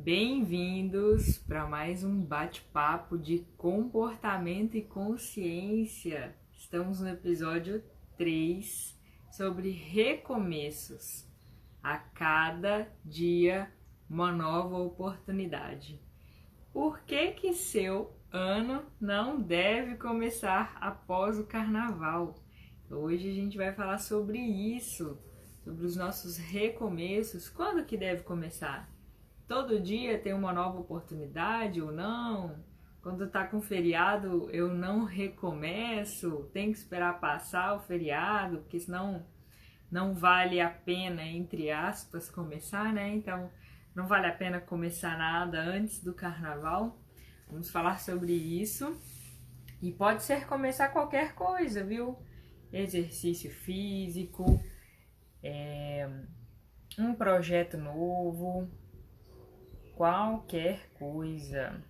Bem-vindos para mais um bate-papo de comportamento e consciência. Estamos no episódio 3 sobre recomeços. A cada dia, uma nova oportunidade. Por que seu ano não deve começar após o carnaval? Hoje a gente vai falar sobre isso, sobre os nossos recomeços. Quando que deve começar? Todo dia tem uma nova oportunidade ou não? Quando tá com feriado, eu não recomeço, tem que esperar passar o feriado, porque senão não vale a pena, entre aspas, começar, né? Então, não vale a pena começar nada antes do carnaval. Vamos falar sobre isso. E pode ser começar qualquer coisa, viu? Exercício físico, um projeto novo, qualquer coisa.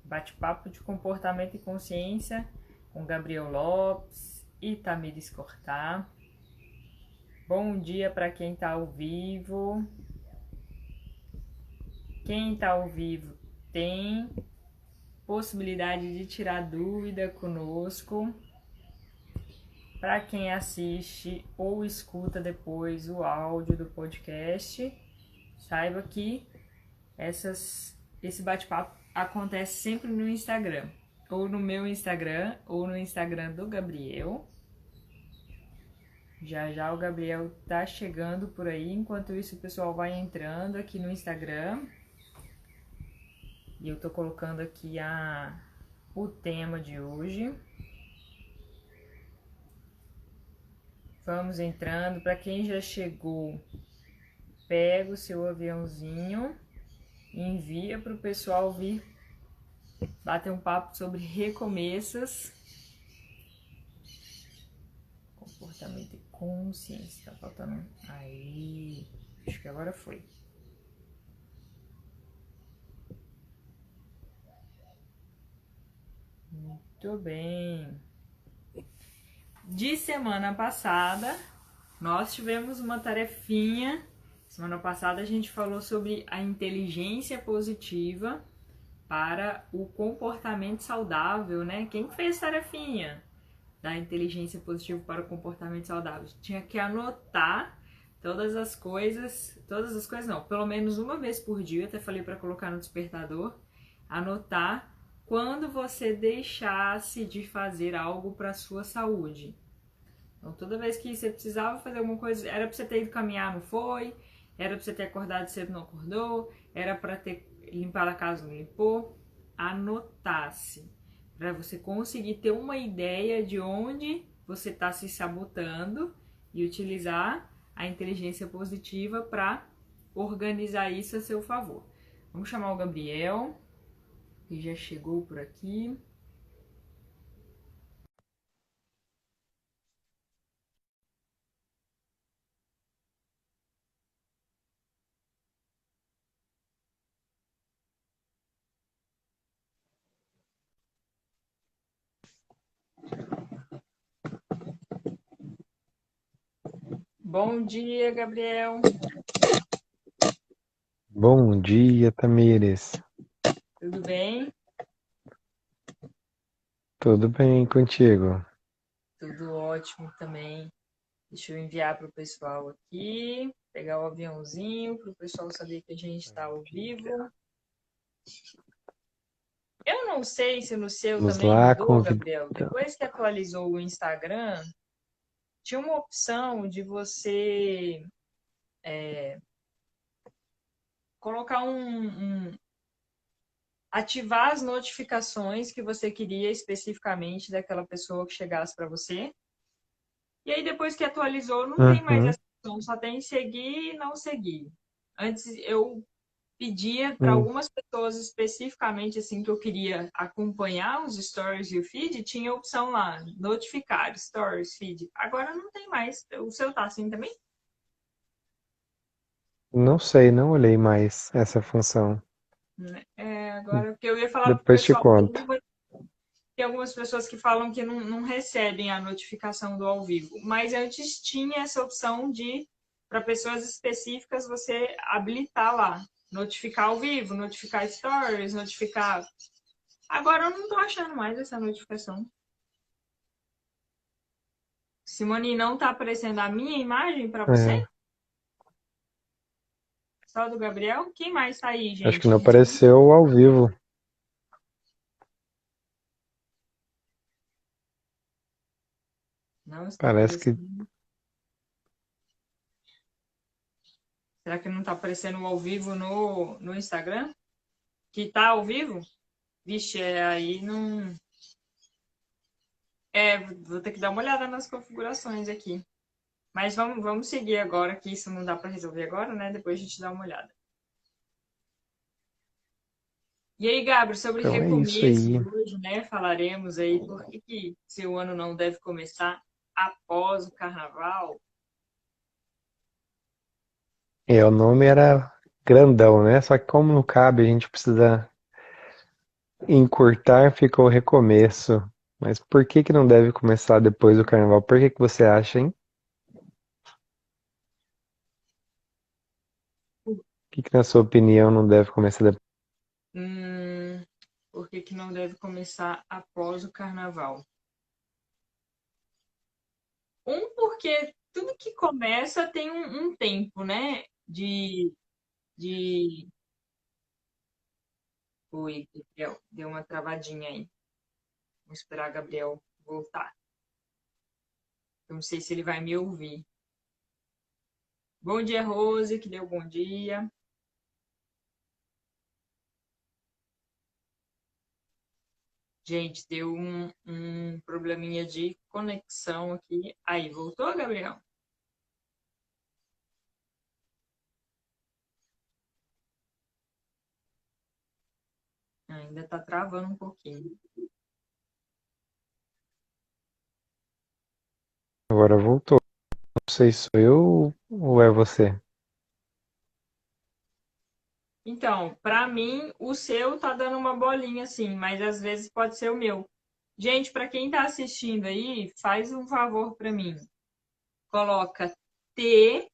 Bate-papo de comportamento e consciência com Gabriel Lopes e Tamires Cortá. Bom dia para quem está ao vivo. Quem está ao vivo tem possibilidade de tirar dúvida conosco. Para quem assiste ou escuta depois o áudio do podcast, saiba que esse bate-papo acontece sempre no Instagram, ou no meu Instagram, ou no Instagram do Gabriel. Já já o Gabriel tá chegando por aí, enquanto isso o pessoal vai entrando aqui no Instagram. E eu tô colocando aqui o tema de hoje. Vamos entrando. Para quem já chegou, pega o seu aviãozinho e envia para o pessoal vir bater um papo sobre recomeços. Comportamento e consciência. Tá faltando. Aí. Acho que agora foi. Muito bem. De semana passada, nós tivemos uma tarefinha. Semana passada a gente falou sobre a inteligência positiva para o comportamento saudável, né? Quem fez a tarefinha da inteligência positiva para o comportamento saudável? Tinha que anotar todas as coisas não, pelo menos uma vez por dia, até falei para colocar no despertador, anotar quando você deixasse de fazer algo para a sua saúde. Então, toda vez que você precisava fazer alguma coisa, era para você ter ido caminhar, não foi? Era para você ter acordado cedo, não acordou? Era para ter limpado a casa, não limpou? Anotasse, para você conseguir ter uma ideia de onde você está se sabotando e utilizar a inteligência positiva para organizar isso a seu favor. Vamos chamar o Gabriel, que já chegou por aqui. Bom dia, Gabriel. Bom dia, Tamires. Tudo bem? Tudo bem contigo? Tudo ótimo também. Deixa eu enviar para o pessoal aqui, pegar o aviãozinho para o pessoal saber que a gente está ao vivo. Eu não sei se no seu Vamos também lá, mudou, convidar. Gabriel. Depois que atualizou o Instagram, tinha uma opção de você colocar ativar as notificações que você queria especificamente daquela pessoa que chegasse para você. E aí, depois que atualizou, não tem mais Uhum, essa opção, só tem seguir e não seguir. Antes eu pedia para hum. algumas pessoas especificamente assim que eu queria acompanhar os stories e o feed, tinha a opção lá, notificar, stories, feed. Agora não tem mais. O seu tá assim também? Não sei, não olhei mais essa função. Agora, porque eu ia falar pro Depois te pessoal, conto. tem algumas pessoas que falam que não recebem a notificação do ao vivo, mas antes tinha essa opção de para pessoas específicas você habilitar lá. Notificar ao vivo, notificar stories, notificar. Agora eu não tô achando mais essa notificação. Simone, não tá aparecendo a minha imagem para você? É, Só do Gabriel? Quem mais tá aí, acho que gente? não Me diga. apareceu ao vivo. Não está Parece que aparecendo. Será que não tá aparecendo ao vivo no Instagram? Que tá ao vivo? Vixe, aí não. É, vou ter que dar uma olhada nas configurações aqui. Mas vamos seguir agora, que isso não dá para resolver agora, né? Depois a gente dá uma olhada. E aí, Gabriel, sobre então é isso recomeços aí. hoje, né? Falaremos aí por que seu ano não deve começar após o carnaval. É, o nome era grandão, né? Só que como não cabe, a gente precisa encurtar, ficou o recomeço. Mas por que que não deve começar depois do carnaval? Por que que você acha, hein? Por que que, na sua opinião, não deve começar depois? Hum, por que não deve começar após o carnaval? Porque tudo que começa tem um tempo, né? De... Oi, Gabriel, deu uma travadinha aí. Vamos esperar a Gabriel voltar. Eu não sei se ele vai me ouvir. Bom dia, Rose, que deu bom dia. Gente, deu um probleminha de conexão aqui. Aí, voltou, Gabriel? Ainda tá travando um pouquinho. Agora voltou. Não sei se sou eu ou é você. Então, para mim, o seu tá dando uma bolinha assim, mas às vezes pode ser o meu. Gente, para quem tá assistindo aí, faz um favor para mim. Coloca T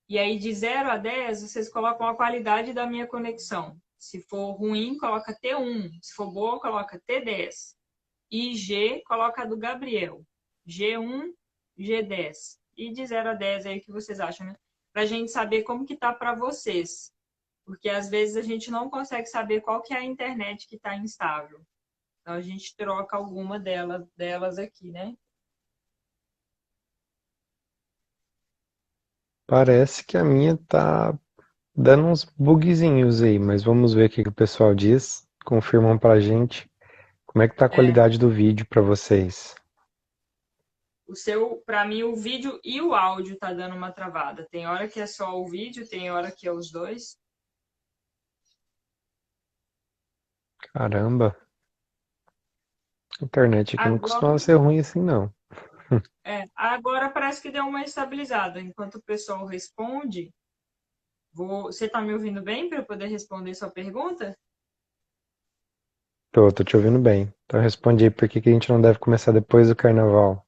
e aí de 0 a 10 vocês colocam a qualidade da minha conexão. Se for ruim, coloca T1. Se for boa, coloca T10. E G, coloca a do Gabriel. G1, G10. E de 0 a 10 aí o que vocês acham, né? Pra gente saber como que tá para vocês. Porque às vezes a gente não consegue saber qual que é a internet que está instável. Então a gente troca alguma delas aqui, né? Parece que a minha tá dando uns bugzinhos aí, mas vamos ver o que que o pessoal diz. Confirmam pra gente como é que tá a É, qualidade do vídeo pra vocês. o seu, para mim, o vídeo e o áudio tá dando uma travada. Tem hora que é só o vídeo, tem hora que é os dois. Caramba, a internet aqui não costuma Agora, ser ruim assim, não. agora parece que deu uma estabilizada. Enquanto o pessoal responde, você tá me ouvindo bem para eu poder responder sua pergunta? Tô te ouvindo bem. Então responde aí por que que a gente não deve começar depois do carnaval,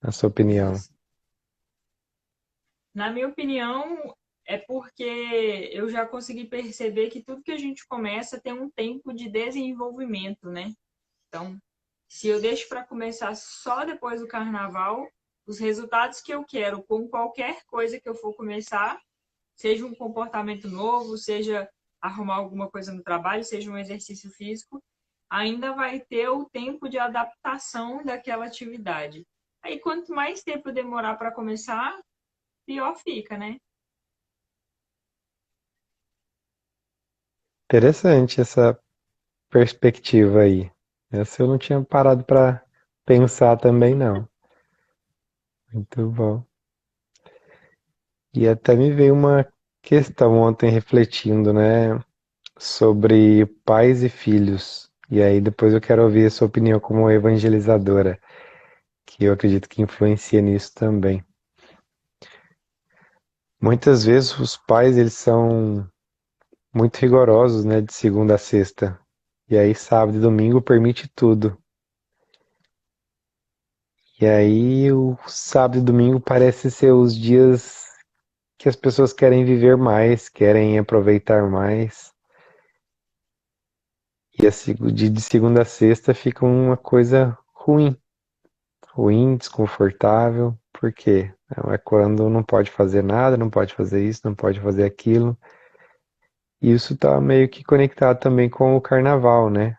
na sua opinião. Isso. Na minha opinião, é porque eu já consegui perceber que tudo que a gente começa tem um tempo de desenvolvimento, né? Então, se eu deixo para começar só depois do carnaval, os resultados que eu quero com qualquer coisa que eu for começar, seja um comportamento novo, seja arrumar alguma coisa no trabalho, seja um exercício físico, ainda vai ter o tempo de adaptação daquela atividade. Aí, quanto mais tempo demorar para começar, pior fica, né? Interessante essa perspectiva aí. Essa eu não tinha parado pra pensar também, não. Muito bom. E até me veio uma questão ontem refletindo, né, sobre pais e filhos. E aí depois eu quero ouvir a sua opinião como evangelizadora, que eu acredito que influencia nisso também. Muitas vezes os pais eles são muito rigorosos, né, de segunda a sexta. E aí sábado e domingo permite tudo. E aí o sábado e domingo parece ser os dias que as pessoas querem viver mais, querem aproveitar mais. E de segunda a sexta fica uma coisa ruim, ruim, desconfortável, porque é quando não pode fazer nada, não pode fazer isso, não pode fazer aquilo. E isso tá meio que conectado também com o carnaval, né?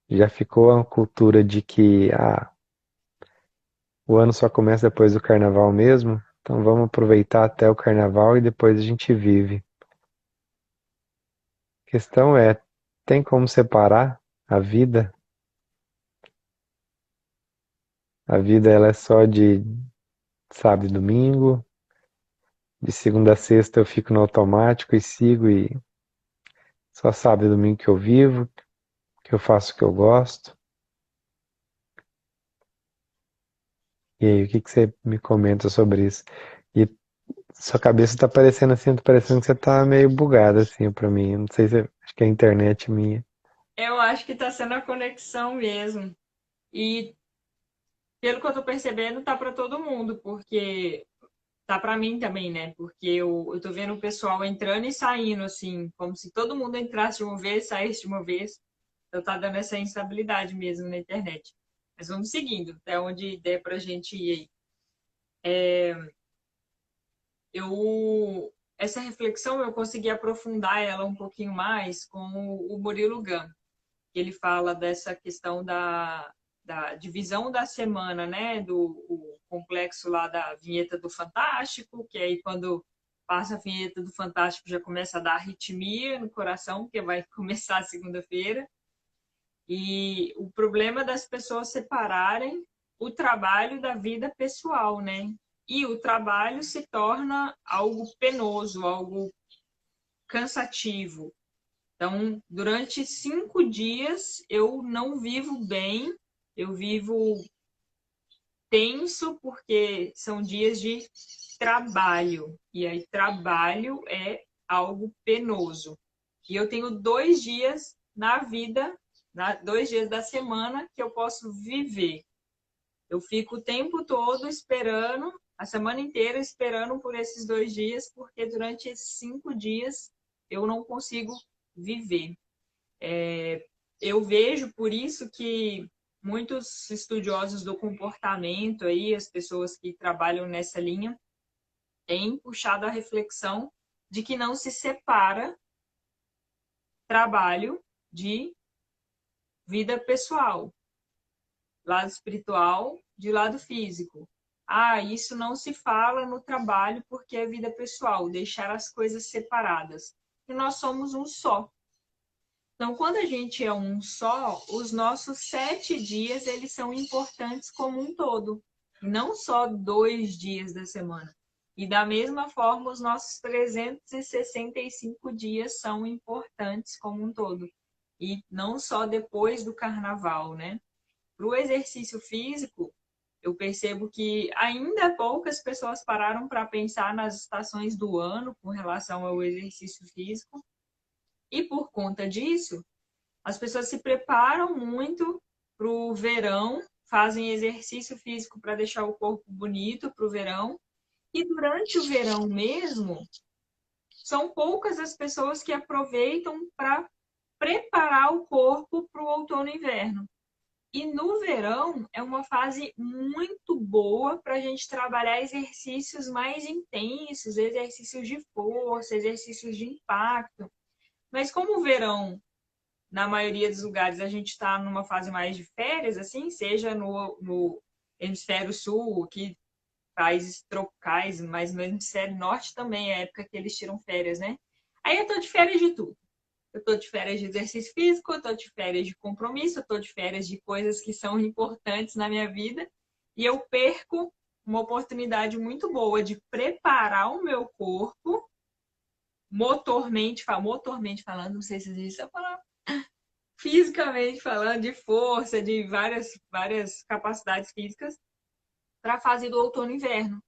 Já ficou a cultura de que o ano só começa depois do carnaval mesmo, então vamos aproveitar até o carnaval e depois a gente vive. A questão é, tem como separar a vida? A vida ela é só de sábado e domingo, de segunda a sexta eu fico no automático e sigo e só sábado e domingo que eu vivo, que eu faço o que eu gosto. E aí, o que que você me comenta sobre isso? E sua cabeça tá parecendo assim, tá parecendo que você tá meio bugada assim pra mim. Eu não sei se acho que é a internet minha. Eu acho que tá sendo a conexão mesmo. E pelo que eu tô percebendo, tá para todo mundo, porque tá para mim também, né? Porque eu tô vendo o pessoal entrando e saindo, assim, como se todo mundo entrasse de uma vez, saísse de uma vez. Então tá dando essa instabilidade mesmo na internet. Mas vamos seguindo, até onde der pra gente ir aí. Essa reflexão eu consegui aprofundar ela um pouquinho mais com o Murilo Gun. Ele fala dessa questão da divisão da semana, né? O complexo lá da vinheta do Fantástico, que aí quando passa a vinheta do Fantástico já começa a dar arritmia no coração, porque vai começar a segunda-feira. E o problema das pessoas separarem o trabalho da vida pessoal, né? E o trabalho se torna algo penoso, algo cansativo. Então, durante 5 dias eu não vivo bem, eu vivo tenso porque são dias de trabalho. E aí, trabalho é algo penoso. E eu tenho 2 dias na vida, 2 dias da semana que eu posso viver. Eu fico o tempo todo esperando, a semana inteira esperando por esses 2 dias, porque durante esses 5 dias eu não consigo viver. Eu vejo por isso que muitos estudiosos do comportamento aí, as pessoas que trabalham nessa linha, têm puxado a reflexão de que não se separa trabalho de vida pessoal, lado espiritual de lado físico. Isso não se fala no trabalho porque é vida pessoal, deixar as coisas separadas. E nós somos um só. Então, quando a gente é um só, os nossos 7 dias eles são importantes como um todo, e não só 2 dias da semana. E da mesma forma, os nossos 365 dias são importantes como um todo, e não só depois do carnaval, né? Para o exercício físico, eu percebo que ainda poucas pessoas pararam para pensar nas estações do ano com relação ao exercício físico, e por conta disso, as pessoas se preparam muito para o verão, fazem exercício físico para deixar o corpo bonito para o verão. E durante o verão mesmo, são poucas as pessoas que aproveitam para preparar o corpo para o outono e inverno. E no verão é uma fase muito boa para a gente trabalhar exercícios mais intensos, exercícios de força, exercícios de impacto. Mas como o verão na maioria dos lugares a gente está numa fase mais de férias, assim, seja no hemisfério sul, que países tropicais, mas no hemisfério norte também é a época que eles tiram férias, né? Aí eu tô de férias de tudo. Eu tô de férias de exercício físico, eu tô de férias de compromisso, eu tô de férias de coisas que são importantes na minha vida, e eu perco uma oportunidade muito boa de preparar o meu corpo motormente falando, não sei se existe essa palavra, fisicamente falando, de força, de várias capacidades físicas, para a fase do outono e inverno,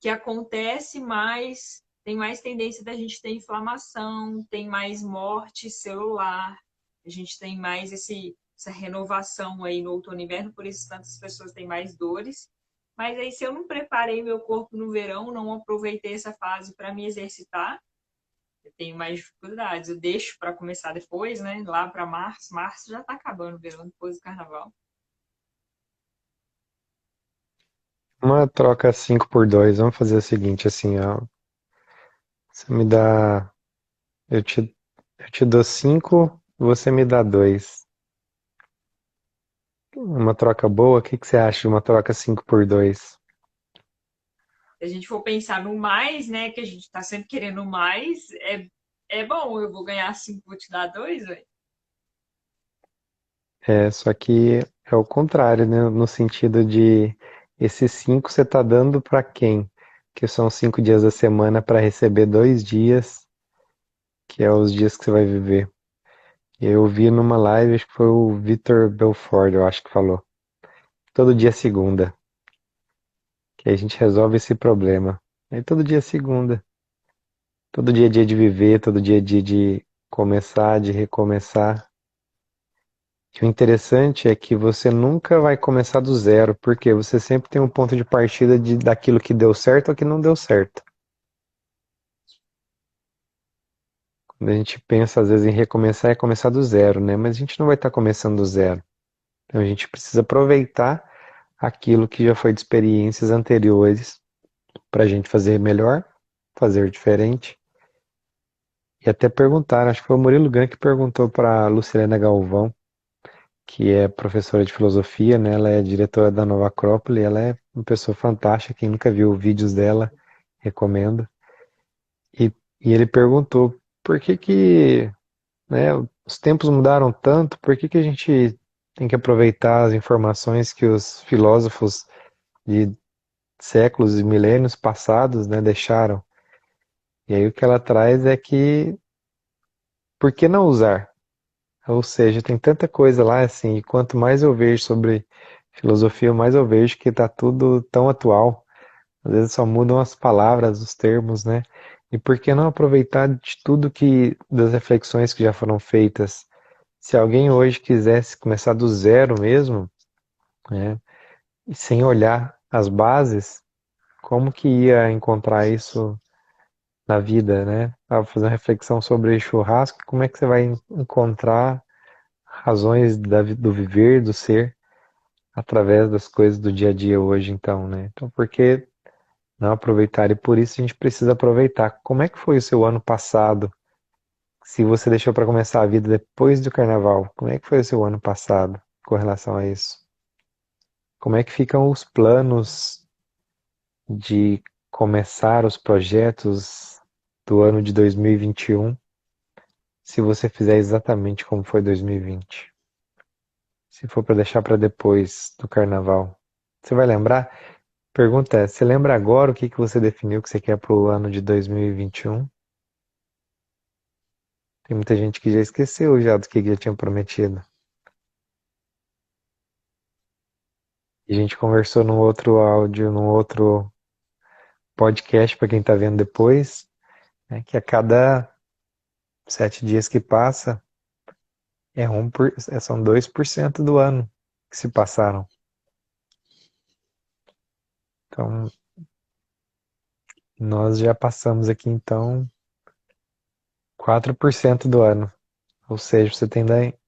que acontece mais, tem mais tendência da gente ter inflamação, tem mais morte celular, a gente tem mais essa renovação aí no outono e inverno, por isso tantas pessoas têm mais dores. Mas aí, se eu não preparei meu corpo no verão, não aproveitei essa fase para me exercitar, eu tenho mais dificuldades. Eu deixo para começar depois, né? Lá para março. Março já está acabando o verão, depois do carnaval. Uma troca 5 por 2. Vamos fazer o seguinte, assim, ó. Você me dá. Eu te, eu te dou 5, você me dá 2. Uma troca boa, o que que você acha de uma troca 5 por 2? Se a gente for pensar no mais, né? Que a gente está sempre querendo mais, é bom. Eu vou ganhar 5, vou te dar 2, velho. É, só que é o contrário, né? No sentido de esses 5 você tá dando pra quem? Que são 5 dias da semana para receber 2 dias, que é os dias que você vai viver. Eu vi numa live, acho que foi o Vitor Belfort, eu acho que falou. Todo dia é segunda, que aí a gente resolve esse problema. Aí todo dia é segunda. Todo dia é dia de viver, todo dia é dia de começar, de recomeçar. E o interessante é que você nunca vai começar do zero, porque você sempre tem um ponto de partida daquilo que deu certo ou que não deu certo. Quando a gente pensa às vezes em recomeçar, é começar do zero, né? Mas a gente não vai estar começando do zero. Então a gente precisa aproveitar aquilo que já foi de experiências anteriores para a gente fazer melhor, fazer diferente. E até perguntaram, acho que foi o Murilo Gun que perguntou para a Lucilena Galvão, que é professora de filosofia, né? Ela é diretora da Nova Acrópole, ela é uma pessoa fantástica, quem nunca viu vídeos dela, recomendo. E ele perguntou por que que, né, os tempos mudaram tanto, por que que a gente tem que aproveitar as informações que os filósofos de séculos e milênios passados, né, deixaram? E aí o que ela traz é que por que não usar? Ou seja, tem tanta coisa lá assim, e quanto mais eu vejo sobre filosofia, mais eu vejo que está tudo tão atual. Às vezes só mudam as palavras, os termos, né? E por que não aproveitar de tudo que das reflexões que já foram feitas? Se alguém hoje quisesse começar do zero mesmo, né, e sem olhar as bases, como que ia encontrar isso na vida, né? Ao fazer uma reflexão sobre churrasco, como é que você vai encontrar razões do viver, do ser, através das coisas do dia a dia hoje, então, né? Então, por que não aproveitar? E por isso a gente precisa aproveitar. Como é que foi o seu ano passado? Se você deixou para começar a vida depois do carnaval, como é que foi o seu ano passado com relação a isso? Como é que ficam os planos de começar os projetos do ano de 2021, se você fizer exatamente como foi 2020? Se for para deixar para depois do carnaval, você vai lembrar? Pergunta é, você lembra agora o que que você definiu que você quer para o ano de 2021? Tem muita gente que já esqueceu já do que já tinha prometido. E a gente conversou num outro áudio, num outro podcast para quem está vendo depois, né, que a cada 7 dias que passa são 2% do ano que se passaram. Então, nós já passamos aqui então 4% do ano. Ou seja,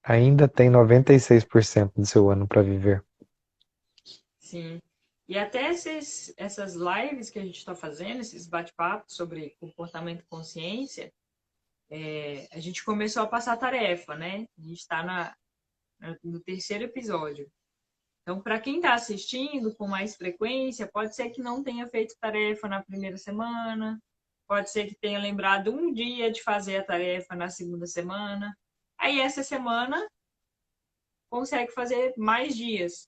ainda tem 96% do seu ano para viver. Sim. E até essas lives que a gente está fazendo, esses bate-papos sobre comportamento e consciência, a gente começou a passar tarefa, né? A gente está no terceiro episódio. Então, para quem está assistindo com mais frequência, pode ser que não tenha feito tarefa na primeira semana, pode ser que tenha lembrado um dia de fazer a tarefa na segunda semana. Aí, essa semana, consegue fazer mais dias.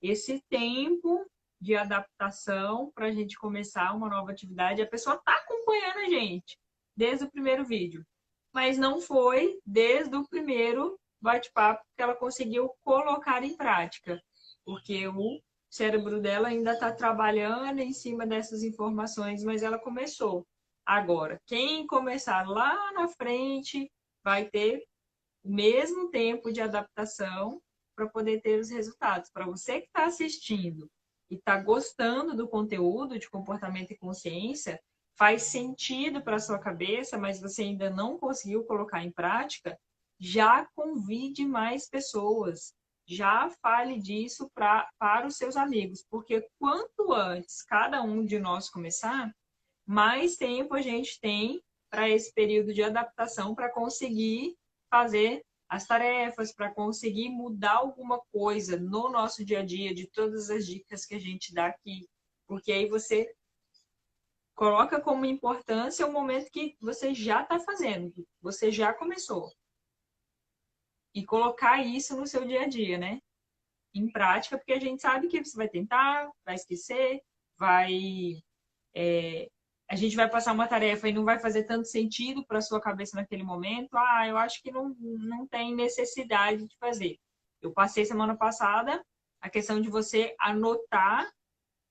Esse tempo de adaptação para a gente começar uma nova atividade, a pessoa está acompanhando a gente desde o primeiro vídeo, mas não foi desde o primeiro bate-papo que ela conseguiu colocar em prática, porque o cérebro dela ainda está trabalhando em cima dessas informações, mas ela começou. Agora, quem começar lá na frente vai ter o mesmo tempo de adaptação para poder ter os resultados. Para você que está assistindo e está gostando do conteúdo de comportamento e consciência, faz sentido para a sua cabeça, mas você ainda não conseguiu colocar em prática, já convide mais pessoas, já fale disso para os seus amigos, porque quanto antes cada um de nós começar, mais tempo a gente tem para esse período de adaptação para conseguir fazer as tarefas, para conseguir mudar alguma coisa no nosso dia a dia, de todas as dicas que a gente dá aqui. Porque aí você coloca como importância o momento que você já está fazendo, que você já começou. E colocar isso no seu dia a dia, né? Em prática, porque a gente sabe que você vai tentar, vai esquecer, vai a gente vai passar uma tarefa e não vai fazer tanto sentido para a sua cabeça naquele momento. Ah, eu acho que não tem necessidade de fazer. Eu passei semana passada a questão de você anotar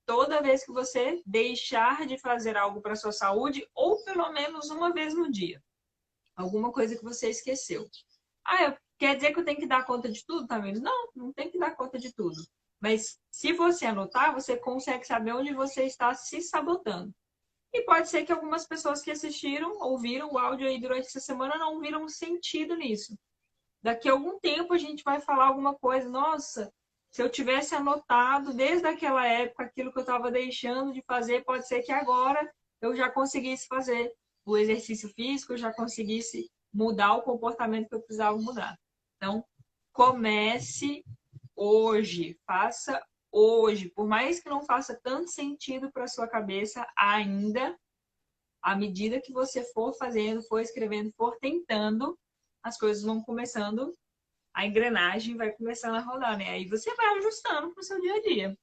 toda vez que você deixar de fazer algo para a sua saúde, ou pelo menos uma vez no dia. Alguma coisa que você esqueceu. Quer dizer que eu tenho que dar conta de tudo, Tamires? Não tem que dar conta de tudo. Mas se você anotar, você consegue saber onde você está se sabotando. E pode ser que algumas pessoas que assistiram, ouviram o áudio aí durante essa semana, não viram sentido nisso. Daqui a algum tempo a gente vai falar alguma coisa, nossa, se eu tivesse anotado desde aquela época aquilo que eu estava deixando de fazer, pode ser que agora eu já conseguisse fazer o exercício físico, eu já conseguisse mudar o comportamento que eu precisava mudar. Então, comece hoje, faça hoje, por mais que não faça tanto sentido para sua cabeça ainda, à medida que você for fazendo, for escrevendo, for tentando, as coisas vão começando, a engrenagem vai começando a rodar, né? Aí você vai ajustando para o seu dia a dia.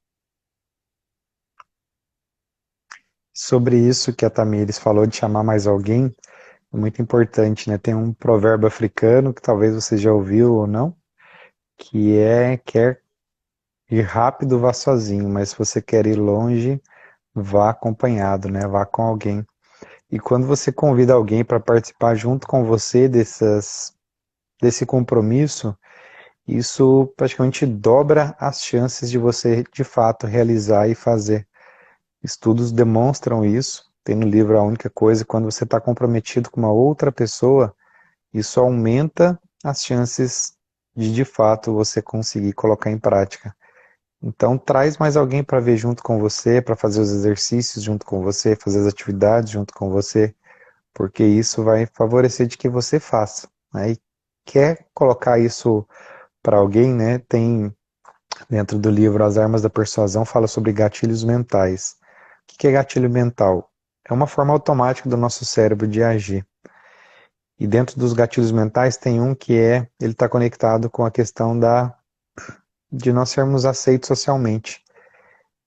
Sobre isso que a Tamires falou de chamar mais alguém, é muito importante, né? Tem um provérbio africano que talvez você já ouviu ou não, que é quer ir rápido, vá sozinho, mas se você quer ir longe, vá acompanhado, né? Vá com alguém. E quando você convida alguém para participar junto com você desse compromisso, isso praticamente dobra as chances de você de fato realizar e fazer. Estudos demonstram isso. Tem no livro A Única Coisa, quando você está comprometido com uma outra pessoa, isso aumenta as chances de fato você conseguir colocar em prática. Então traz mais alguém para ver junto com você, para fazer os exercícios junto com você, fazer as atividades junto com você, porque isso vai favorecer de que você faça. Né? E quer colocar isso para alguém, né? Tem dentro do livro As Armas da Persuasão, fala sobre gatilhos mentais. O que é gatilho mental? É uma forma automática do nosso cérebro de agir. E dentro dos gatilhos mentais tem um que ele está conectado com a questão de nós sermos aceitos socialmente.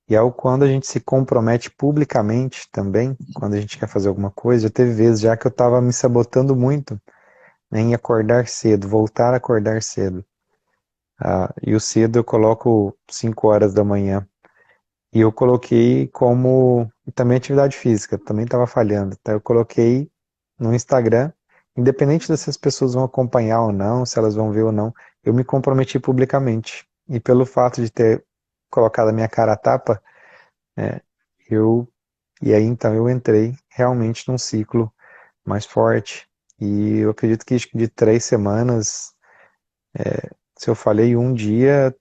E é quando a gente se compromete publicamente também, quando a gente quer fazer alguma coisa. Já teve vezes já que eu estava me sabotando muito, né, em acordar cedo, voltar a acordar cedo. E o cedo eu coloco 5 horas da manhã. E eu coloquei como também atividade física, também estava falhando. Então eu coloquei no Instagram, independente de se as pessoas vão acompanhar ou não, se elas vão ver ou não, eu me comprometi publicamente. E pelo fato de ter colocado a minha cara a tapa, é, eu e aí então eu entrei realmente num ciclo mais forte. E eu acredito que de 3 semanas, se eu falhei um dia,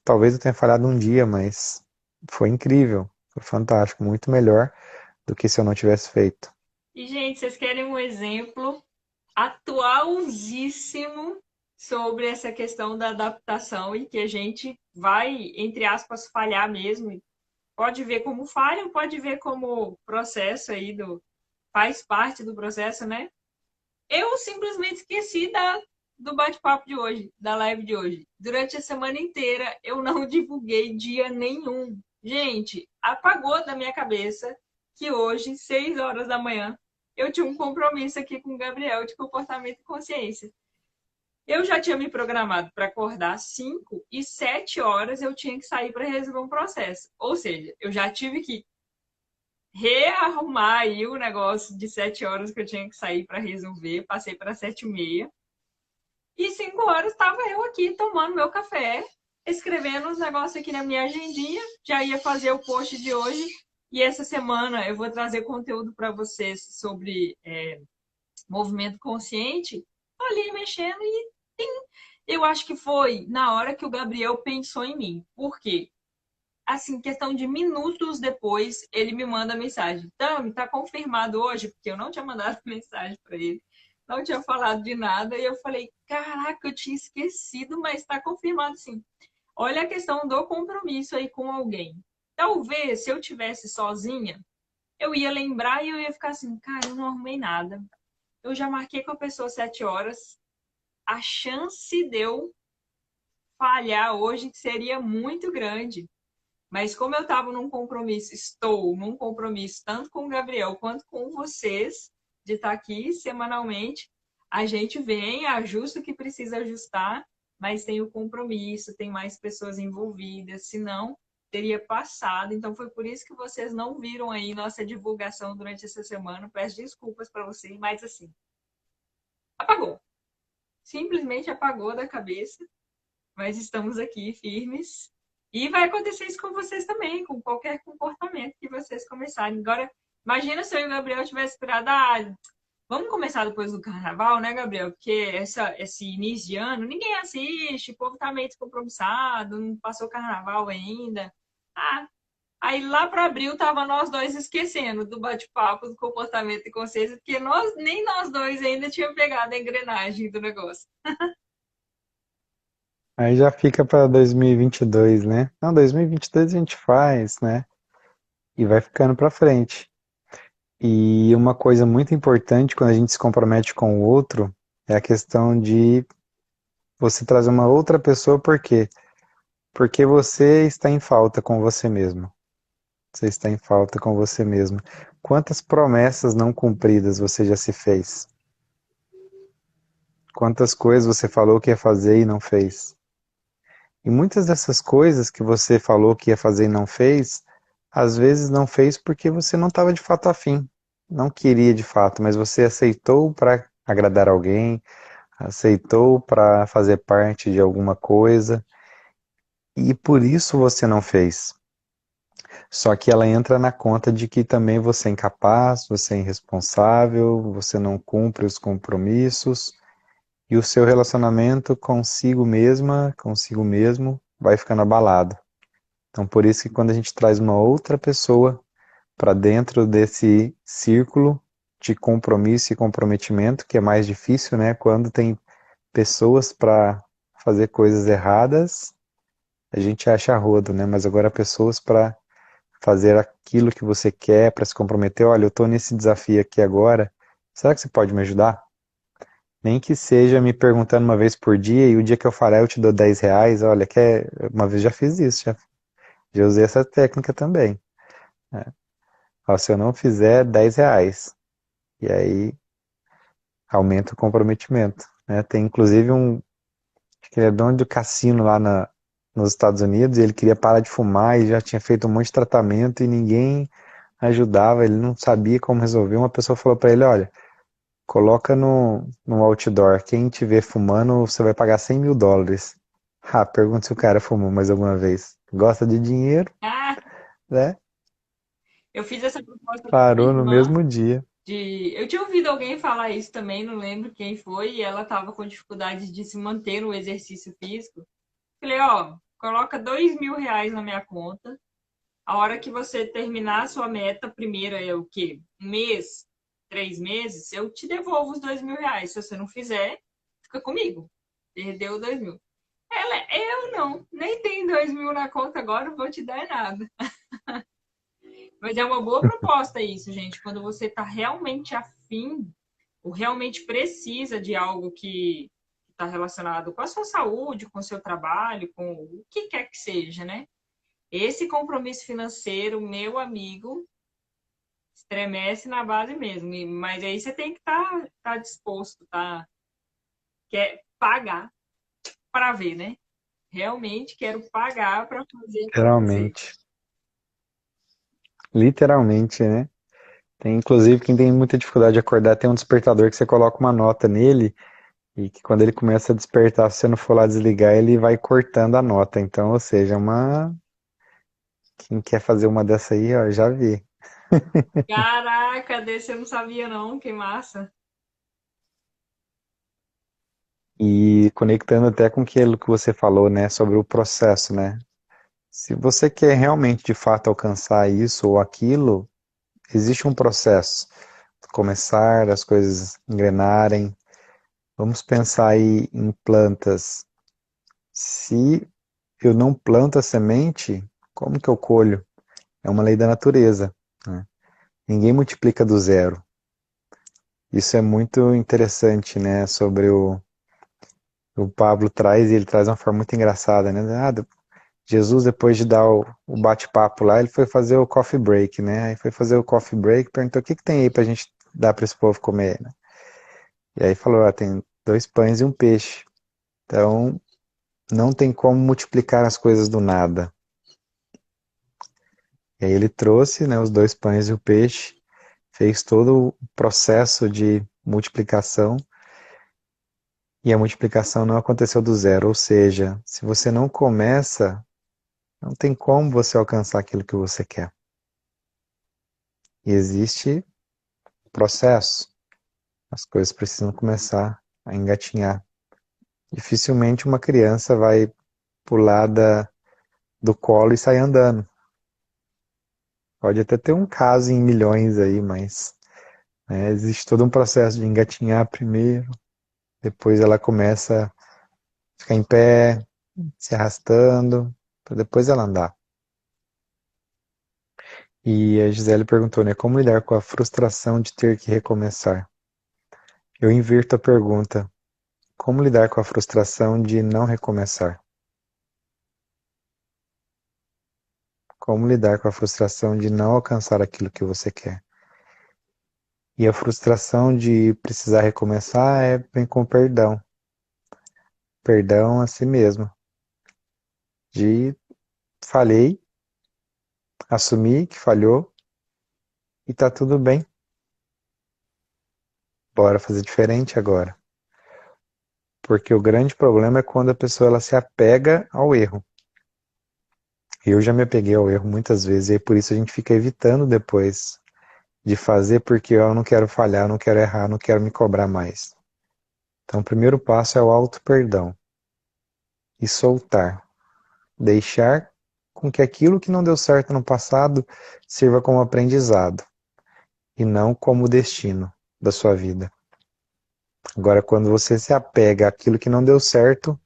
talvez eu tenha falhado um dia, mas foi incrível, foi fantástico, muito melhor do que se eu não tivesse feito. E, gente, vocês querem um exemplo atualzíssimo sobre essa questão da adaptação e que a gente vai, entre aspas, falhar mesmo. Pode ver como falha, pode ver como processo aí faz parte do processo, né? Eu simplesmente esqueci do bate-papo de hoje, da live de hoje. Durante a semana inteira eu não divulguei dia nenhum. Gente, apagou da minha cabeça que hoje, 6 horas da manhã, eu tinha um compromisso aqui com o Gabriel de comportamento e consciência. Eu já tinha me programado para acordar 5 e 7 horas eu tinha que sair para resolver um processo. Ou seja, eu já tive que rearrumar aí o negócio de 7 horas que eu tinha que sair para resolver. Passei para 7h30. E 5 horas estava eu aqui tomando meu café, escrevendo os negócios aqui na minha agendinha, já ia fazer o post de hoje. E essa semana eu vou trazer conteúdo para vocês sobre movimento consciente. Tô ali mexendo e eu acho que foi na hora que o Gabriel pensou em mim. Por quê? Assim, questão de minutos depois, ele me manda mensagem. Tami, tá confirmado hoje? Porque eu não tinha mandado mensagem para ele. Não tinha falado de nada. E eu falei, caraca, eu tinha esquecido, mas tá confirmado sim. Olha a questão do compromisso aí com alguém. Talvez, se eu tivesse sozinha, eu ia lembrar e eu ia ficar assim, cara, eu não arrumei nada. Eu já marquei com a pessoa 7 horas. A chance de eu falhar hoje seria muito grande. Mas como eu estava num compromisso, estou num compromisso tanto com o Gabriel quanto com vocês, de estar aqui semanalmente, a gente vem, ajusta o que precisa ajustar, mas tem o compromisso, tem mais pessoas envolvidas, senão teria passado. Então foi por isso que vocês não viram aí nossa divulgação durante essa semana. Peço desculpas para vocês, mas assim, apagou. Simplesmente apagou da cabeça, mas estamos aqui firmes. E vai acontecer isso com vocês também, com qualquer comportamento que vocês começarem. Agora, imagina se eu e o Gabriel tivesse esperado, vamos começar depois do carnaval, né, Gabriel? Porque esse início de ano, ninguém assiste, o povo tá meio descompromissado, não passou carnaval ainda. Ah, aí lá para abril tava nós dois esquecendo do bate-papo, do comportamento e consciência, porque nem nós dois ainda tínhamos pegado a engrenagem do negócio. Aí já fica para 2022, né? Não, 2022 a gente faz, né? E vai ficando para frente. E uma coisa muito importante quando a gente se compromete com o outro é a questão de você trazer uma outra pessoa, por quê? Porque você está em falta com você mesmo. Você está em falta com você mesmo. Quantas promessas não cumpridas você já se fez? Quantas coisas você falou que ia fazer e não fez? E muitas dessas coisas que você falou que ia fazer e não fez, às vezes não fez porque você não estava de fato afim. Não queria de fato, mas você aceitou para agradar alguém, aceitou para fazer parte de alguma coisa, e por isso você não fez. Só que ela entra na conta de que também você é incapaz, você é irresponsável, você não cumpre os compromissos, e o seu relacionamento consigo mesma, consigo mesmo, vai ficando abalado. Então, por isso que quando a gente traz uma outra pessoa para dentro desse círculo de compromisso e comprometimento, que é mais difícil, né? Quando tem pessoas para fazer coisas erradas, a gente acha rodo, né? Mas agora pessoas para fazer aquilo que você quer, para se comprometer, olha, eu estou nesse desafio aqui agora, será que você pode me ajudar? Nem que seja me perguntando uma vez por dia e o dia que eu falar eu te dou R$ 10, olha, uma vez já fiz isso, já usei essa técnica também. Né? Ó, se eu não fizer, R$ 10. E aí aumenta o comprometimento. Né? Tem inclusive acho que ele é dono do cassino lá nos Estados Unidos, e ele queria parar de fumar e já tinha feito um monte de tratamento e ninguém ajudava, ele não sabia como resolver. Uma pessoa falou para ele, olha, coloca no outdoor, quem te vê fumando, você vai pagar US$ 100.000. Ah, pergunta se o cara fumou mais alguma vez. Gosta de dinheiro, Ah, né? eu fiz essa proposta para minha Parou no irmã. mesmo dia. Eu tinha ouvido alguém falar isso também, não lembro quem foi, e ela estava com dificuldade de se manter no exercício físico. Falei, ó, coloca R$ 2.000 na minha conta. A hora que você terminar a sua meta, primeira é o quê? Um mês, 3 meses, eu te devolvo os R$ 2.000. Se você não fizer, fica comigo. Perdeu 2.000. Ela, eu não, nem tem 2.000 na conta agora, não vou te dar nada. Mas é uma boa proposta isso, gente. Quando você está realmente afim, ou realmente precisa de algo que está relacionado com a sua saúde, com o seu trabalho, com o que quer que seja, né? Esse compromisso financeiro, meu amigo, estremece na base mesmo. Mas aí você tem que tá disposto, quer pagar para ver, né? Realmente quero pagar para fazer acontecer. Literalmente. Literalmente, né? Tem, inclusive, quem tem muita dificuldade de acordar, tem um despertador que você coloca uma nota nele E que quando ele começa a despertar, se você não for lá desligar, ele vai cortando a nota. Então, ou seja, quem quer fazer uma dessa aí, ó, já vi. Caraca, desse eu não sabia não, que massa. E conectando até com aquilo que você falou, né, sobre o processo, né? Se você quer realmente, de fato, alcançar isso ou aquilo, existe um processo. Começar, as coisas engrenarem. Vamos pensar aí em plantas. Se eu não planto a semente, como que eu colho? É uma lei da natureza, né? Ninguém multiplica do zero. Isso é muito interessante, né? Sobre o Pablo traz, e ele traz de uma forma muito engraçada, né? Jesus, depois de dar o bate-papo lá, ele foi fazer o coffee break, né? Aí foi fazer o coffee break, perguntou o que que tem aí pra gente dar para esse povo comer, né? E aí falou, tem 2 pães e um peixe. Então, não tem como multiplicar as coisas do nada. E aí ele trouxe, né, os 2 pães e o peixe, fez todo o processo de multiplicação, e a multiplicação não aconteceu do zero, ou seja, se você não começa, não tem como você alcançar aquilo que você quer. E existe processo. As coisas precisam começar a engatinhar. Dificilmente uma criança vai pular do colo e sair andando. Pode até ter um caso em milhões aí, mas né, existe todo um processo de engatinhar primeiro, depois ela começa a ficar em pé, se arrastando, para depois ela andar. E a Gisele perguntou, né, como lidar com a frustração de ter que recomeçar? Eu invirto a pergunta, como lidar com a frustração de não recomeçar? Como lidar com a frustração de não alcançar aquilo que você quer? E a frustração de precisar recomeçar vem com perdão. Perdão a si mesmo. De falhei, assumi que falhou e tá tudo bem. Bora fazer diferente agora. Porque o grande problema é quando a pessoa ela se apega ao erro. Eu já me apeguei ao erro muitas vezes e aí por isso a gente fica evitando depois de fazer porque eu não quero falhar, não quero errar, não quero me cobrar mais. Então o primeiro passo é o auto-perdão e soltar. Deixar com que aquilo que não deu certo no passado sirva como aprendizado e não como destino da sua vida. Agora, quando você se apega àquilo que não deu certo,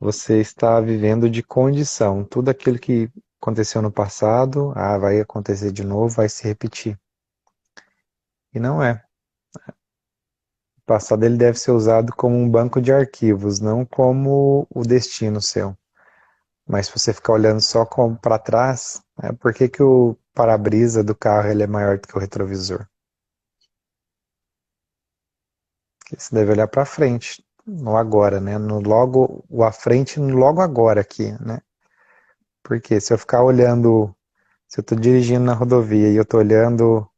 você está vivendo de condição. Tudo aquilo que aconteceu no passado, vai acontecer de novo, vai se repetir. E não é. O passado ele deve ser usado como um banco de arquivos, não como o destino seu. Mas se você ficar olhando só para trás, por que que o para-brisa do carro ele é maior do que o retrovisor? Porque você deve olhar para frente, no agora, né? No logo, o à frente, no logo agora aqui, né? Porque se eu ficar olhando, se eu estou dirigindo na rodovia e eu estou olhando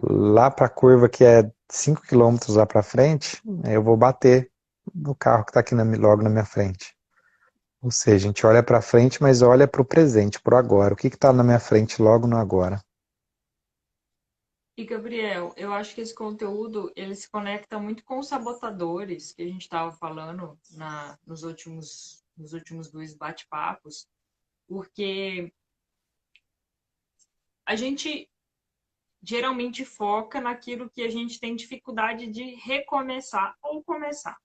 lá para a curva que é 5 quilômetros lá para frente, eu vou bater no carro que está aqui logo na minha frente. Ou seja, a gente olha para frente, mas olha para o presente, para o agora. O que está na minha frente logo no agora? E Gabriel, eu acho que esse conteúdo ele se conecta muito com os sabotadores que a gente estava falando nos últimos dois bate-papos, porque a gente geralmente foca naquilo que a gente tem dificuldade de recomeçar ou começar.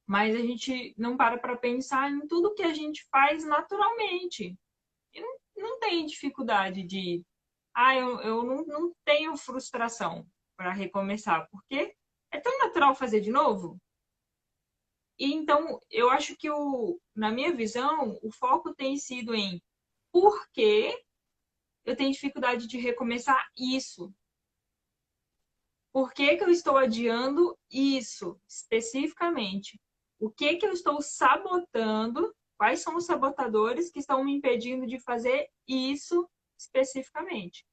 Mas a gente não para pensar em tudo que a gente faz naturalmente. E não tem dificuldade de. Eu não tenho frustração para recomeçar, porque é tão natural fazer de novo. E então, eu acho que, na minha visão, o foco tem sido em por que eu tenho dificuldade de recomeçar isso. Por que que eu estou adiando isso especificamente? O que que eu estou sabotando? Quais são os sabotadores que estão me impedindo de fazer isso especificamente?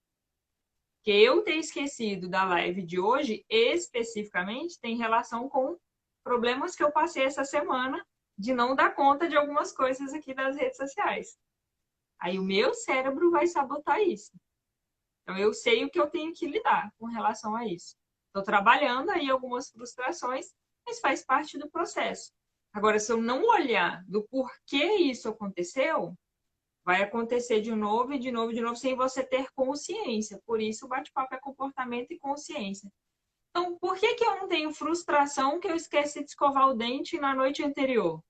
Porque eu ter esquecido da live de hoje, especificamente, tem relação com problemas que eu passei essa semana de não dar conta de algumas coisas aqui das redes sociais. Aí o meu cérebro vai sabotar isso. Então eu sei o que eu tenho que lidar com relação a isso. Estou trabalhando aí algumas frustrações, mas faz parte do processo. Agora, se eu não olhar do porquê isso aconteceu, vai acontecer de novo e de novo e de novo sem você ter consciência. Por isso o bate-papo é comportamento e consciência. Então, por que eu não tenho frustração que eu esqueci de escovar o dente na noite anterior?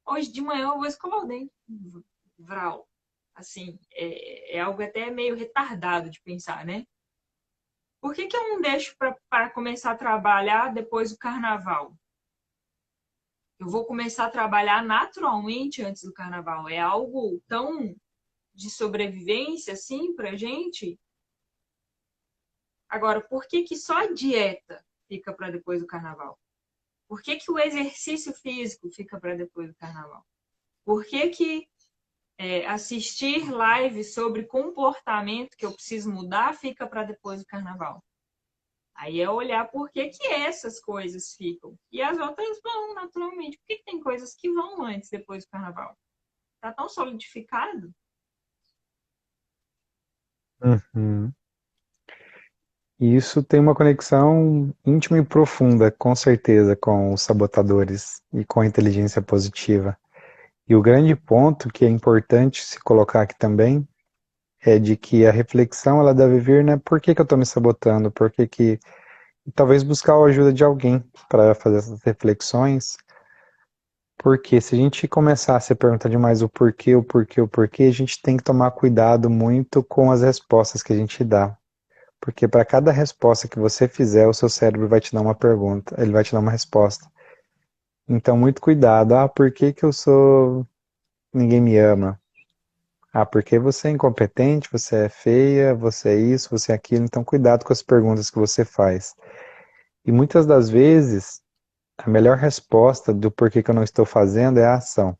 Hoje de manhã eu vou escovar o dente. Vral. Assim, é algo até meio retardado de pensar, né? Por que eu não deixo para começar a trabalhar depois do carnaval? Eu vou começar a trabalhar naturalmente antes do carnaval. É algo tão de sobrevivência, assim, pra gente. Agora, por que só a dieta fica para depois do carnaval? Por que o exercício físico fica para depois do carnaval? Por que assistir lives sobre comportamento que eu preciso mudar fica para depois do carnaval? Aí é olhar por que essas coisas ficam. E as outras vão, naturalmente. Por que tem coisas que vão antes, depois do carnaval? Tá tão solidificado? Uhum. E isso tem uma conexão íntima e profunda, com certeza, com os sabotadores e com a inteligência positiva. E o grande ponto que é importante se colocar aqui também é de que a reflexão ela deve vir, né? Por que eu estou me sabotando? Por que talvez buscar a ajuda de alguém para fazer essas reflexões? Porque se a gente começar a se perguntar demais o porquê, a gente tem que tomar cuidado muito com as respostas que a gente dá. Porque para cada resposta que você fizer, o seu cérebro vai te dar uma pergunta, ele vai te dar uma resposta. Então, muito cuidado. Ah, por que que eu sou... Ninguém me ama? Ah, porque você é incompetente, você é feia, você é isso, você é aquilo. Então, cuidado com as perguntas que você faz. E muitas das vezes, a melhor resposta do porquê que eu não estou fazendo é a ação.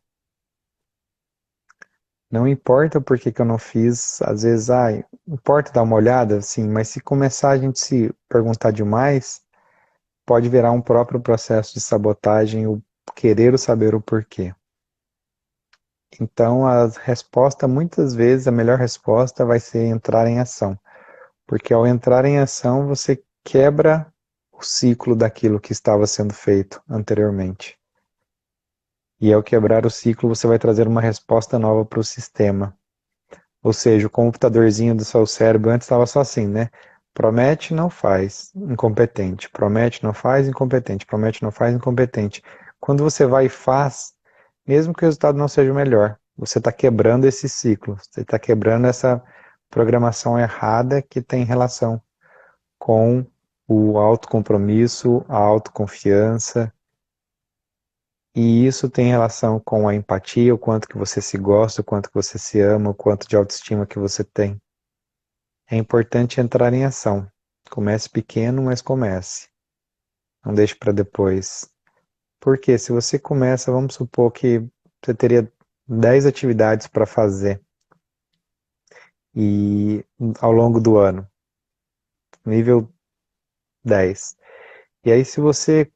Não importa por que que eu não fiz, às vezes, importa dar uma olhada, sim, mas se começar a gente se perguntar demais, pode virar um próprio processo de sabotagem, o querer o saber o porquê. Então, a resposta, muitas vezes, a melhor resposta vai ser entrar em ação. Porque ao entrar em ação, você quebra o ciclo daquilo que estava sendo feito anteriormente. E ao quebrar o ciclo, você vai trazer uma resposta nova para o sistema. Ou seja, o computadorzinho do seu cérebro antes estava só assim, né? Promete, não faz, incompetente. Promete, não faz, incompetente. Promete, não faz, incompetente. Quando você vai e faz, mesmo que o resultado não seja o melhor, você está quebrando esse ciclo. Você está quebrando essa programação errada que tem relação com o autocompromisso, a autoconfiança. E isso tem relação com a empatia, o quanto que você se gosta, o quanto que você se ama, o quanto de autoestima que você tem. É importante entrar em ação. Comece pequeno, mas comece. Não deixe para depois. Porque se você começa, vamos supor que você teria 10 atividades para fazer e ao longo do ano, nível 10. E aí se você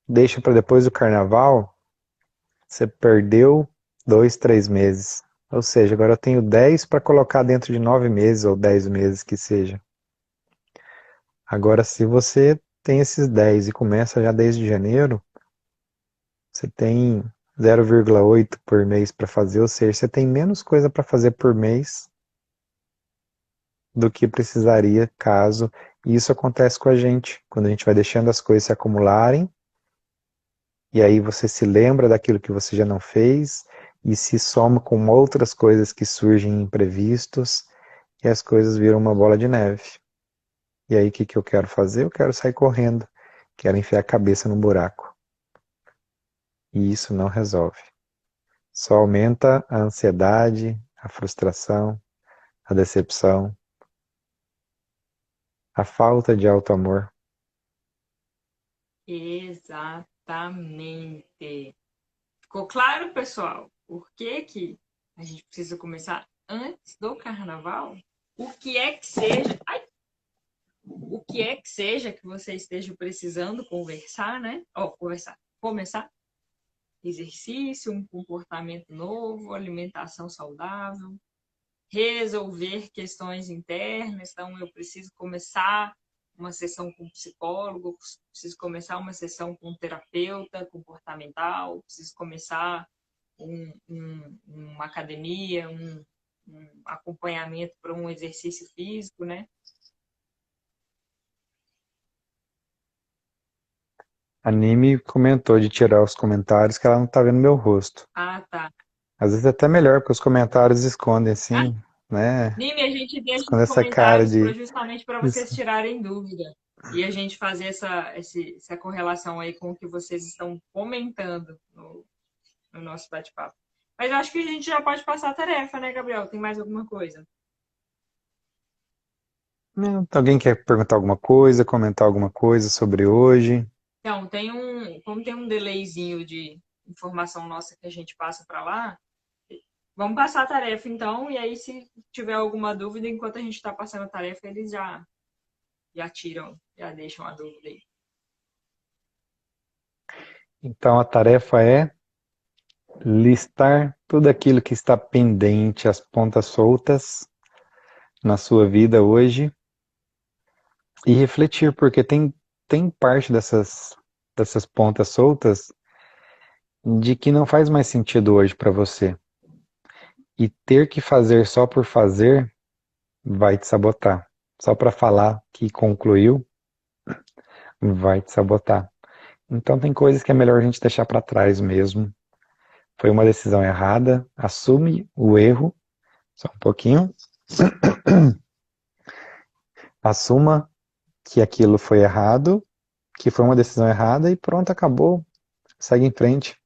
deixa para depois do carnaval, você perdeu 2, 3 meses. Ou seja, agora eu tenho 10 para colocar dentro de 9 meses ou 10 meses que seja. Agora, se você tem esses 10 e começa já desde janeiro, você tem 0,8 por mês para fazer, ou seja, você tem menos coisa para fazer por mês do que precisaria caso. E isso acontece com a gente, quando a gente vai deixando as coisas se acumularem, e aí você se lembra daquilo que você já não fez, e se soma com outras coisas que surgem imprevistos, e as coisas viram uma bola de neve. E aí o que eu quero fazer? Eu quero sair correndo, quero enfiar a cabeça no buraco. E isso não resolve. Só aumenta a ansiedade, a frustração, a decepção, a falta de auto-amor. Exatamente. Ficou claro, pessoal? Por que a gente precisa começar antes do carnaval? o que é que seja, o que é que seja que você esteja precisando conversar, né? Começar exercício, um comportamento novo, alimentação saudável, resolver questões internas. Então, eu preciso começar uma sessão com um psicólogo, preciso começar uma sessão com um terapeuta comportamental, preciso começar uma academia, um acompanhamento para um exercício físico, né? A Nimi comentou de tirar os comentários que ela não tá vendo meu rosto. Ah, tá. Às vezes é até melhor, porque os comentários escondem Ah, assim, né? Nime, a gente deixa Esconde os essa cara comentários de. justamente para Isso. vocês tirarem dúvida e a gente fazer essa correlação aí com o que vocês estão comentando no nosso bate-papo. Mas acho que a gente já pode passar a tarefa, né, Gabriel? Tem mais alguma coisa? Não, alguém quer perguntar alguma coisa, comentar alguma coisa sobre hoje? Então, como tem um delayzinho de informação nossa que a gente passa para lá, vamos passar a tarefa então, e aí se tiver alguma dúvida, enquanto a gente está passando a tarefa, eles já tiram, já deixam a dúvida aí. Então a tarefa é listar tudo aquilo que está pendente, as pontas soltas na sua vida hoje e refletir, porque tem parte dessas pontas soltas de que não faz mais sentido hoje para você. E ter que fazer só por fazer vai te sabotar. Só para falar que concluiu, vai te sabotar. Então tem coisas que é melhor a gente deixar para trás mesmo. Foi uma decisão errada, assume o erro, só um pouquinho, assuma que aquilo foi errado, que foi uma decisão errada e pronto, acabou. Segue em frente.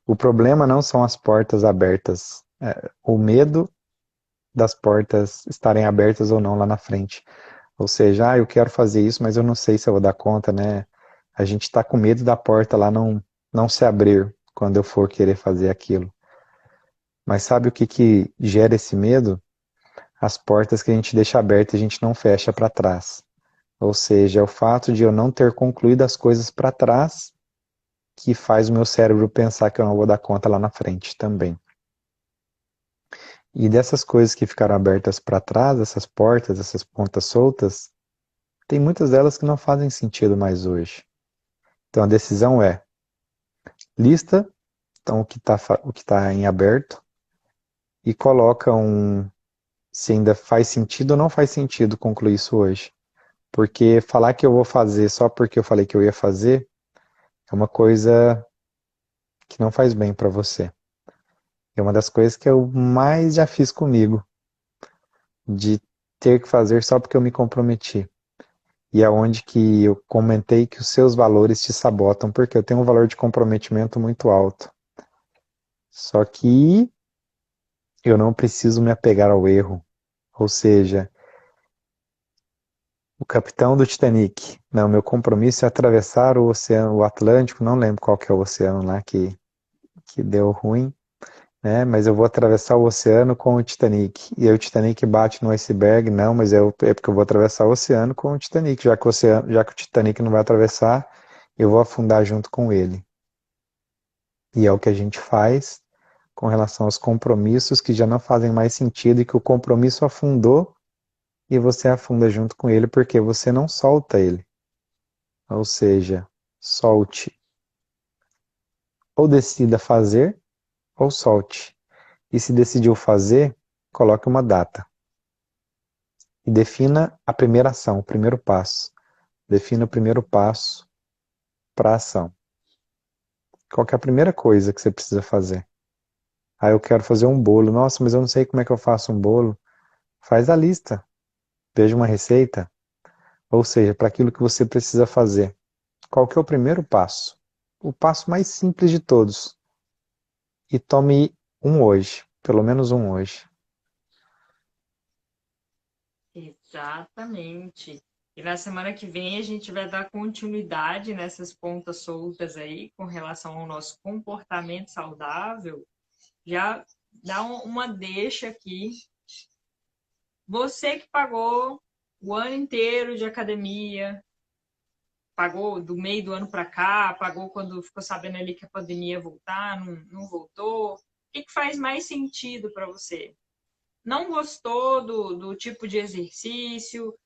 O problema não são as portas abertas, o medo das portas estarem abertas ou não lá na frente. Ou seja, eu quero fazer isso, mas eu não sei se eu vou dar conta, né? A gente está com medo da porta lá não se abrir quando eu for querer fazer aquilo. Mas sabe o que gera esse medo? As portas que a gente deixa abertas e a gente não fecha para trás. Ou seja, é o fato de eu não ter concluído as coisas para trás que faz o meu cérebro pensar que eu não vou dar conta lá na frente também. E dessas coisas que ficaram abertas para trás, essas portas, essas pontas soltas, tem muitas delas que não fazem sentido mais hoje. Então a decisão é: lista então, o que tá em aberto e coloca se ainda faz sentido ou não faz sentido concluir isso hoje. Porque falar que eu vou fazer só porque eu falei que eu ia fazer é uma coisa que não faz bem para você. É uma das coisas que eu mais já fiz comigo, de ter que fazer só porque eu me comprometi. E é onde que eu comentei que os seus valores te sabotam, porque eu tenho um valor de comprometimento muito alto. Só que eu não preciso me apegar ao erro. Ou seja, o capitão do Titanic. Não, meu compromisso é atravessar o oceano, o Atlântico, não lembro qual que é o oceano lá que deu ruim, né? Mas eu vou atravessar o oceano com o Titanic. E aí o Titanic bate no iceberg, não, mas é porque eu vou atravessar o oceano com o Titanic, já que o Titanic não vai atravessar, eu vou afundar junto com ele. E é o que a gente faz com relação aos compromissos que já não fazem mais sentido e que o compromisso afundou e você afunda junto com ele porque você não solta ele. Ou seja, solte. Ou decida fazer ou solte. E se decidiu fazer, coloque uma data. E defina a primeira ação, o primeiro passo. Defina o primeiro passo para a ação. Qual que é a primeira coisa que você precisa fazer? Ah, eu quero fazer um bolo. Nossa, mas eu não sei como é que eu faço um bolo. Faz a lista. Veja uma receita. Ou seja, para aquilo que você precisa fazer. Qual que é o primeiro passo? O passo mais simples de todos. E tome um hoje. Pelo menos um hoje. Exatamente. E na semana que vem a gente vai dar continuidade nessas pontas soltas aí com relação ao nosso comportamento saudável. Já dá uma deixa aqui Você que pagou o ano inteiro de academia, pagou do meio do ano para cá, pagou quando ficou sabendo ali que a pandemia ia voltar, não voltou. O que faz mais sentido para você? Não gostou do tipo de exercício,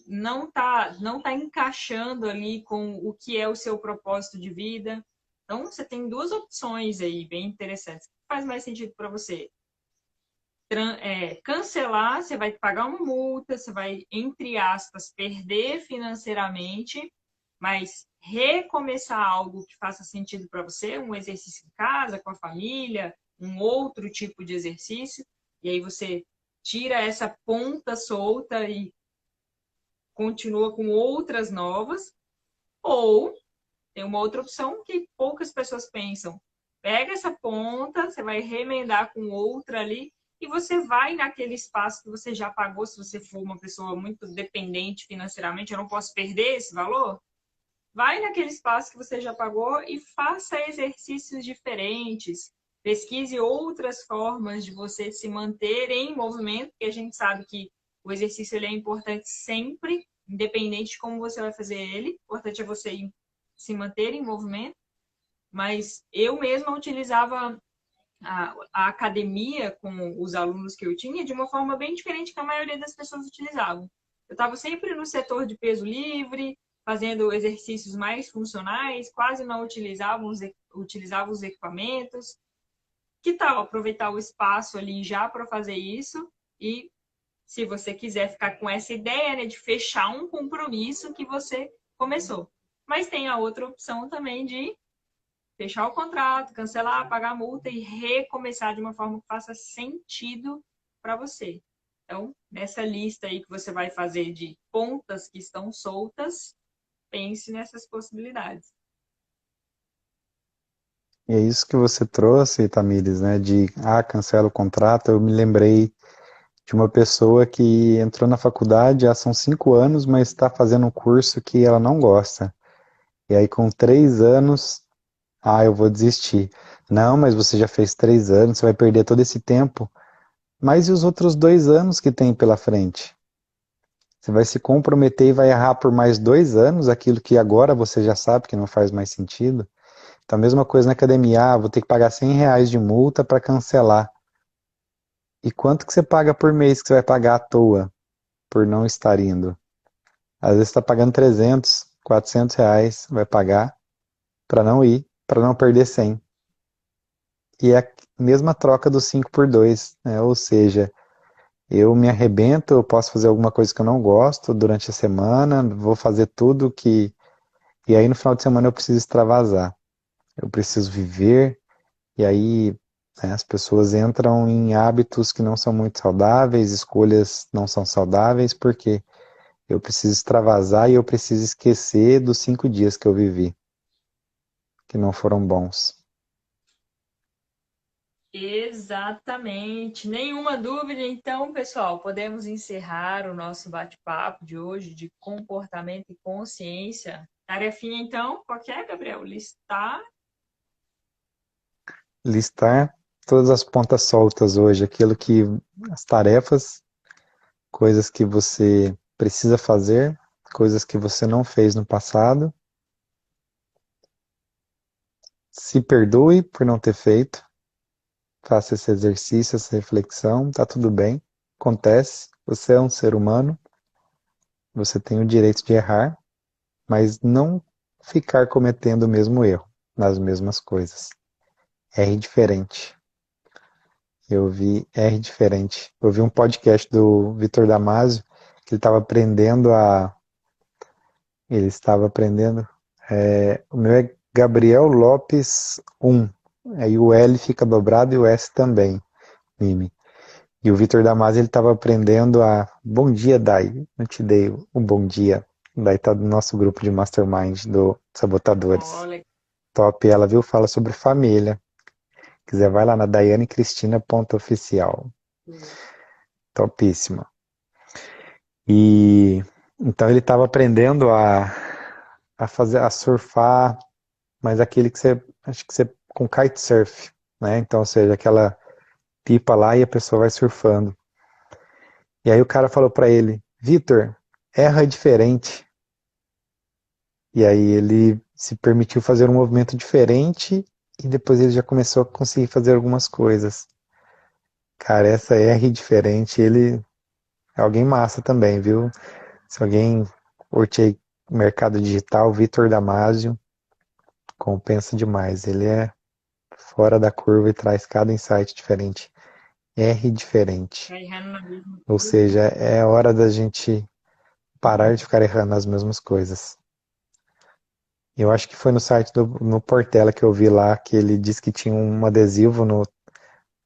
não tá encaixando ali com o que é o seu propósito de vida. Então, você tem duas opções aí bem interessantes. O que faz mais sentido para você? Cancelar, você vai pagar uma multa, você vai, entre aspas, perder financeiramente, mas recomeçar algo que faça sentido para você, um exercício em casa, com a família, um outro tipo de exercício, e aí você tira essa ponta solta e continua com outras novas, ou tem uma outra opção que poucas pessoas pensam. Pega essa ponta, você vai remendar com outra ali e você vai naquele espaço que você já pagou, se você for uma pessoa muito dependente financeiramente, eu não posso perder esse valor. Vai naquele espaço que você já pagou e faça exercícios diferentes. Pesquise outras formas de você se manter em movimento, porque a gente sabe que o exercício ele é importante sempre, independente de como você vai fazer ele. O importante é você se manter em movimento. Mas eu mesma utilizava a academia com os alunos que eu tinha de uma forma bem diferente que a maioria das pessoas utilizavam. Eu estava sempre no setor de peso livre, fazendo exercícios mais funcionais, quase não utilizava os equipamentos. Que tal aproveitar o espaço ali já para fazer isso? E se você quiser ficar com essa ideia, né, de fechar um compromisso que você começou. Mas tem a outra opção também de fechar o contrato, cancelar, pagar a multa e recomeçar de uma forma que faça sentido para você. Então, nessa lista aí que você vai fazer de pontas que estão soltas, pense nessas possibilidades. E é isso que você trouxe, Tamires, né? Cancela o contrato. Eu me lembrei de uma pessoa que entrou na faculdade há são 5 anos, mas está fazendo um curso que ela não gosta. E aí, com 3 anos, eu vou desistir. Não, mas você já fez 3 anos, você vai perder todo esse tempo. Mas e os outros 2 anos que tem pela frente? Você vai se comprometer e vai errar por mais 2 anos aquilo que agora você já sabe que não faz mais sentido. Então, a mesma coisa na academia, vou ter que pagar R$ 100 de multa para cancelar. E quanto que você paga por mês que você vai pagar à toa por não estar indo? Às vezes você está pagando 300, R$ 400, vai pagar para não ir, para não perder 100. E é a mesma troca do 5 por 2, né? Ou seja, eu me arrebento, eu posso fazer alguma coisa que eu não gosto durante a semana, vou fazer tudo que. E aí no final de semana eu preciso extravasar, eu preciso viver, e aí né, as pessoas entram em hábitos que não são muito saudáveis, escolhas não são saudáveis, porque eu preciso extravasar e eu preciso esquecer dos 5 dias que eu vivi, que não foram bons. Exatamente. Nenhuma dúvida, então, pessoal, podemos encerrar o nosso bate-papo de hoje de comportamento e consciência. Tarefinha, então, qual que é, Gabriel? Listar. Listar todas as pontas soltas hoje, as tarefas, coisas que você precisa fazer, coisas que você não fez no passado. Se perdoe por não ter feito, faça esse exercício, essa reflexão, tá tudo bem, acontece, você é um ser humano, você tem o direito de errar, mas não ficar cometendo o mesmo erro nas mesmas coisas. Erre diferente. Erre diferente. Eu vi um podcast do Vitor Damasio, que ele estava aprendendo, o meu é Gabriel Lopes 1, aí o L fica dobrado e o S também, Mimi. E o Vitor Damasio, ele estava aprendendo bom dia, Dai, não te dei o bom dia. Dai tá no nosso grupo de Mastermind do Sabotadores. Olha, Top, ela viu, fala sobre família. Quiser, vai lá na daianecristina.oficial. Topíssima. E então ele estava aprendendo a surfar, mas aquele que acho que você, com kitesurf, né? Então, ou seja, aquela pipa lá e a pessoa vai surfando. E aí o cara falou pra ele, Vitor, erra diferente. E aí ele se permitiu fazer um movimento diferente e depois ele já começou a conseguir fazer algumas coisas. Cara, essa R diferente, ele é alguém massa também, viu? Se alguém curte aí mercado digital, Vitor Damasio, compensa demais. Ele é fora da curva e traz cada insight diferente. R diferente. Tá errando na mesma Ou coisa. seja, é hora da gente parar de ficar errando as mesmas coisas. Eu acho que foi no site no Portela que eu vi lá que ele disse que tinha um adesivo no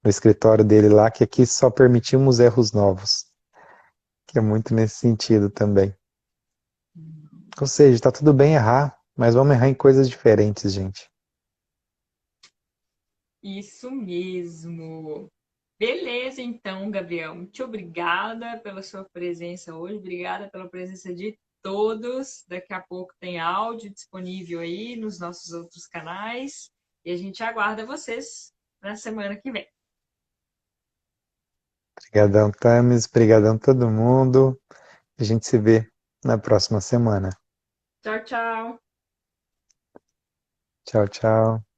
escritório dele lá que aqui só permitimos erros novos, que é muito nesse sentido também. Ou seja, tá tudo bem errar, mas vamos errar em coisas diferentes, gente. Isso mesmo. Beleza, então, Gabriel. Muito obrigada pela sua presença hoje. Obrigada pela presença de todos. Daqui a pouco tem áudio disponível aí nos nossos outros canais. E a gente aguarda vocês na semana que vem. Obrigadão, Tamis. Obrigadão todo mundo. A gente se vê na próxima semana. Tchau, tchau. Tchau, tchau.